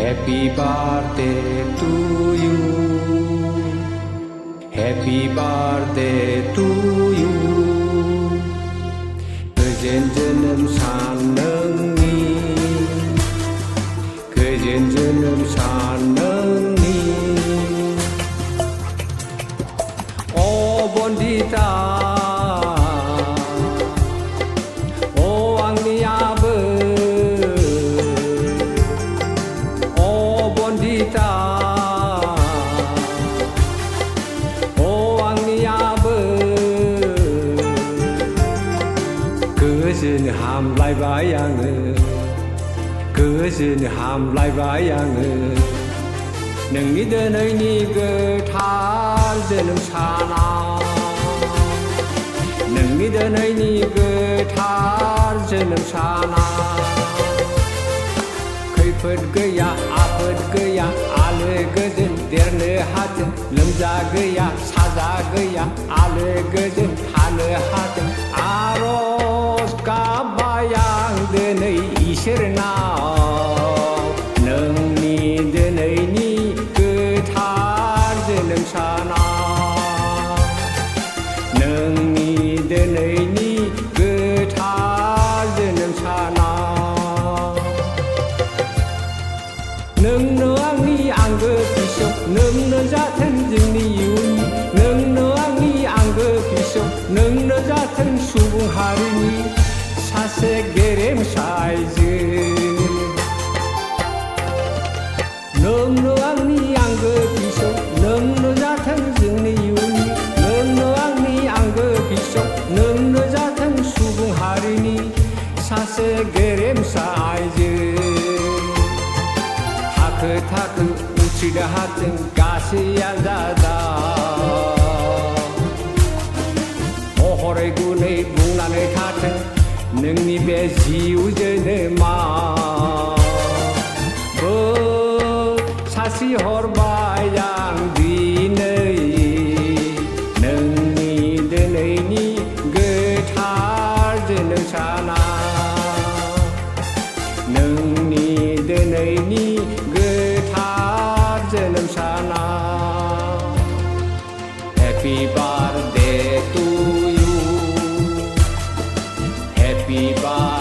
Happy birthday to you Happy birthday to you Goजोन जोनोम सान नोंनि गोजोन जोनोम सान नोंनि अ बन्दिता अ आंनि आबै अ बन्दिता अ आंनि आबै गोजोन हामलायबाय आङो गोजोन हामलायबाय आङो नोंनि दिनैनि गोथार जोनोम सानाव नोंनि दिनैनि गोथार जोनोम सानाव खैफोद गैया आफोद गैया आलो गोजोन देरनो हाथों लोमजा गैया साजा गैया आलो गोजोन थानो हाथों आरज गाबबाय आं दिनै इसोरनाव नोंनि दिनैनि गोथार जोनोम सानाव नोंनि दिनैनि गोथार जोनोम सानाव नोंनो आंनि आंगो फिसौ नोंनो जाथों जोंनि इयुननि नोंनो आंनि आंगो फिसौ नोंनो जाथों सुबुं हारिनि सासे गेरेमसा आइजो नोंनो आंनि आंगो फिसौ नोंनो जाथों जोंनि इयुननि नोंनो आंनि आंगो फिसौ नोंनो जाथों सुबुं हारिनि सासे गेरेमसा आइजो थाखो थाखो उथ्रिनो हाथों गासै आजादा महरै गुनै बुंनानै थाथों नोंनि बे जिउ जोनोमाव सासि हरबाय आं दिनै नोंनि दिनैनि गोथार जोनोम सानाव नोंनि दिनैनि गोथार जोनोम सानाव Happy birthday to you Happy birthday